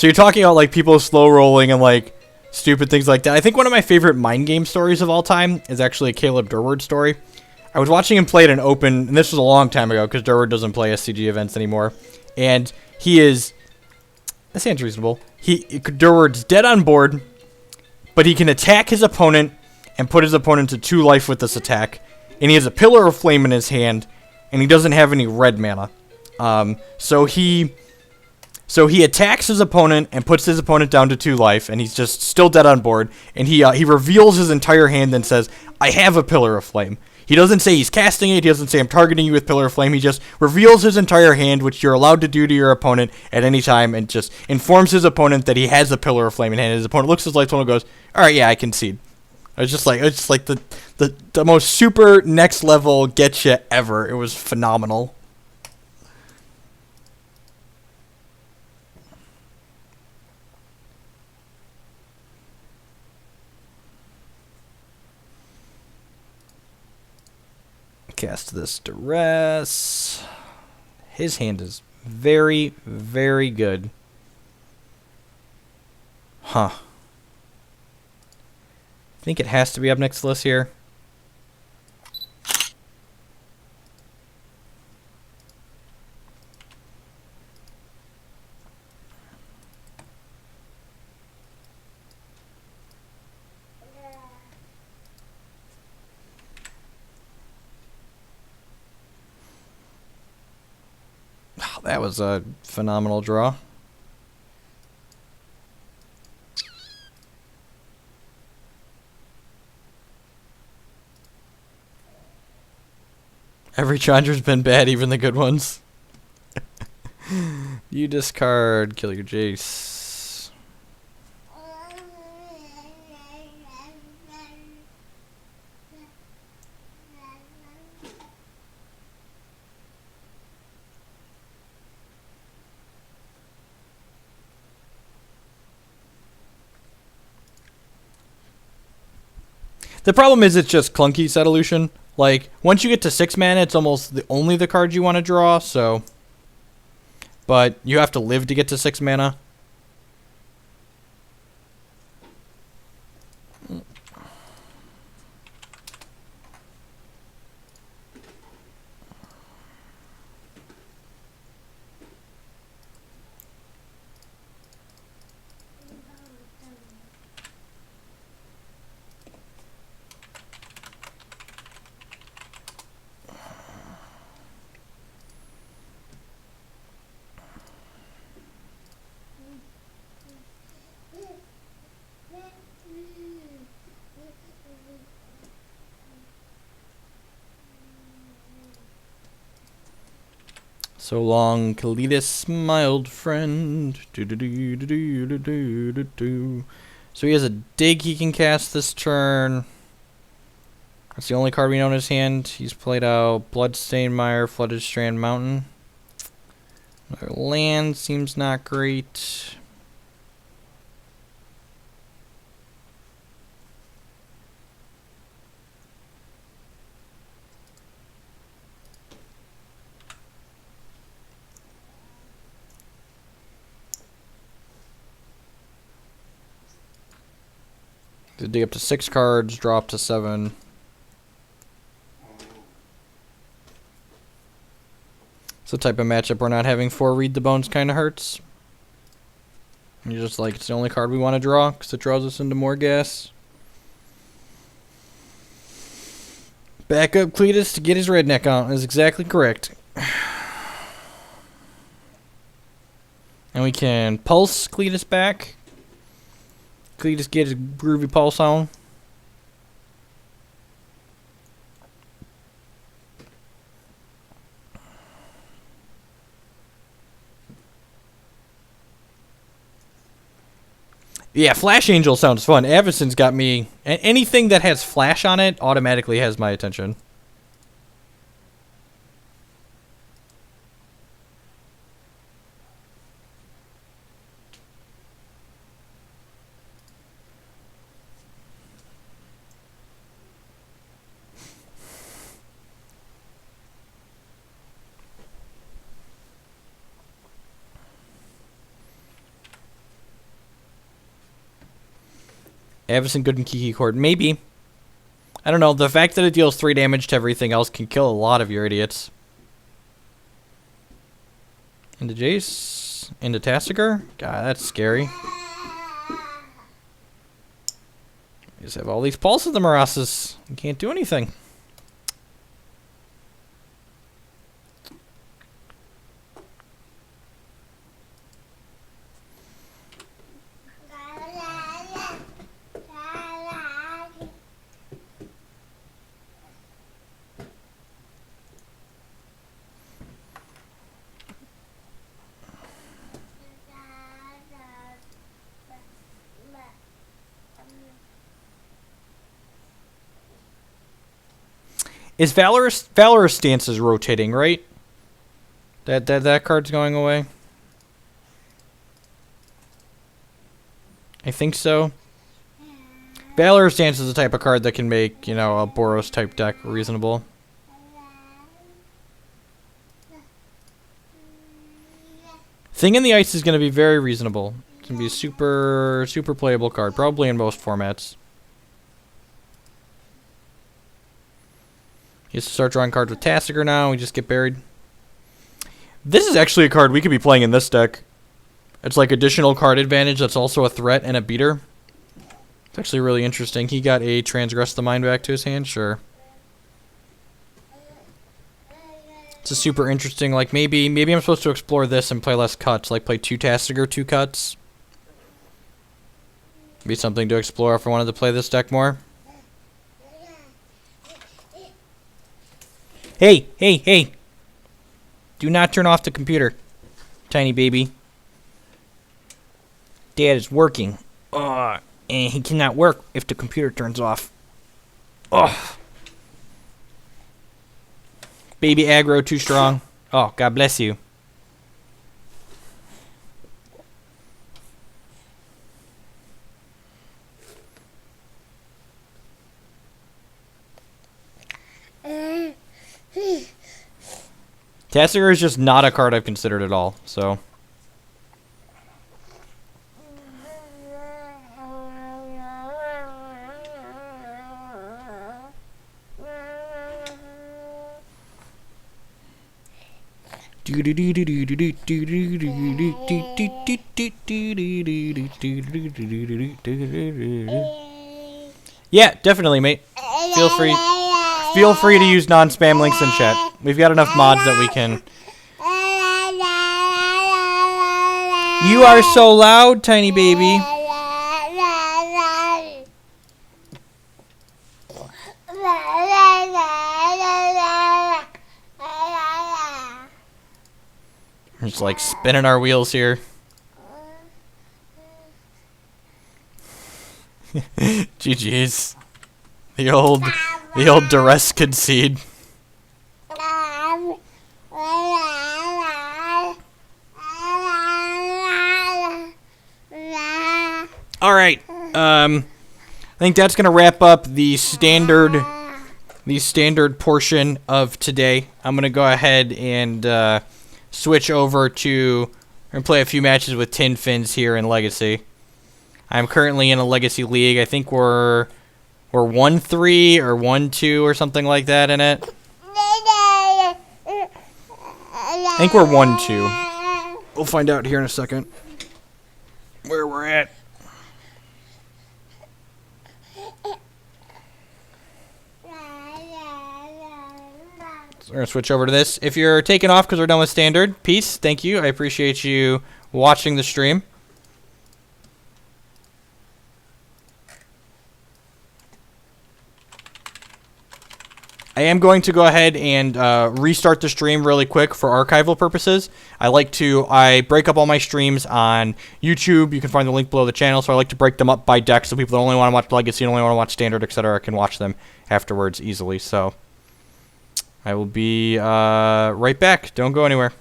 So you're talking about like people slow rolling and like stupid things like that. I think one of my favorite mind game stories of all time is actually a Caleb Durward story. I was watching him play at an open, and this was a long time ago because Durward doesn't play SCG events anymore. And he is, that sounds reasonable. Durward's dead on board, but he can attack his opponent and put his opponent to 2 life with this attack. And he has a Pillar of Flame in his hand, and he doesn't have any red mana. So he attacks his opponent and puts his opponent down to 2 life, and he's just still dead on board. And he reveals his entire hand and says, "I have a Pillar of Flame." He doesn't say he's casting it. He doesn't say I'm targeting you with Pillar of Flame. He just reveals his entire hand, which you're allowed to do to your opponent at any time, and just informs his opponent that he has a Pillar of Flame in hand. His opponent looks at his life total and goes, "All right, yeah, I concede." It's just like the most super next level getcha ever. It was phenomenal. Cast this Duress. His hand is very, very good. Huh. I think it has to be up next to this here. That was a phenomenal draw. Every Chandra's been bad, even the good ones. You discard, kill your Jace. The problem is it's just clunky set illusion. Like, once you get to 6 mana, it's almost only the card you want to draw, so... But you have to live to get to 6 mana. So long, Kalidas, my old friend. So he has a dig he can cast this turn. That's the only card we know in his hand. He's played out Bloodstained Mire, Flooded Strand Mountain. Another land seems not great. To dig up to 6 cards, drop to 7. It's the type of matchup where not having 4 Read the Bones kind of hurts. You're just like, it's the only card we want to draw because it draws us into more gas. Back up Cletus to get his redneck on is exactly correct. And we can pulse Cletus back. Cletus get his groovy pulse on. Yeah, Flash Angel sounds fun. Avacyn's got me... Anything that has Flash on it automatically has my attention. Avacyn, good, and Kiki Cord. Maybe. I don't know. The fact that it deals 3 damage to everything else can kill a lot of your idiots. Into Jace. Into Tassiger. God, that's scary. You just have all these pulse of the Marasas. You can't do anything. Is Valorous Stance is rotating, right? That card's going away. I think so. Valorous Stance is the type of card that can make, you know, a Boros type deck reasonable. Thing in the Ice is going to be very reasonable. It's going to be a super playable card, probably in most formats. You have to start drawing cards with Tassiger now. We just get buried. This is actually a card we could be playing in this deck. It's like additional card advantage that's also a threat and a beater. It's actually really interesting. He got a Transgress the Mind back to his hand. Sure. It's a super interesting, like maybe I'm supposed to explore this and play less cuts. Like play 2 Tassiger, 2 cuts. Be something to explore if I wanted to play this deck more. Hey, hey, hey. Do not turn off the computer, tiny baby. Dad is working. And he cannot work if the computer turns off. Oh. Baby aggro too strong. Oh, God bless you. Tassiger is just not a card I've considered at all, so. Yeah, definitely, mate. Feel free to use non-spam links in chat. We've got enough mods that we can. You are so loud, tiny baby. We're just like spinning our wheels here. GG's. The old duress concede. All right. I think that's gonna wrap up the standard portion of today. I'm gonna go ahead and switch over to and play a few matches with Tin Fins here in Legacy. I'm currently in a Legacy League. I think we're 1-3 or 1-2 or something like that in it. I think we're 1-2. We'll find out here in a second where we're at. We're going to switch over to this. If you're taking off because we're done with Standard, peace. Thank you. I appreciate you watching the stream. I am going to go ahead and restart the stream really quick for archival purposes. I break up all my streams on YouTube. You can find the link below the channel. So I like to break them up by deck so people that only want to watch Legacy and only want to watch Standard, etc. can watch them afterwards easily. So I will be right back. Don't go anywhere.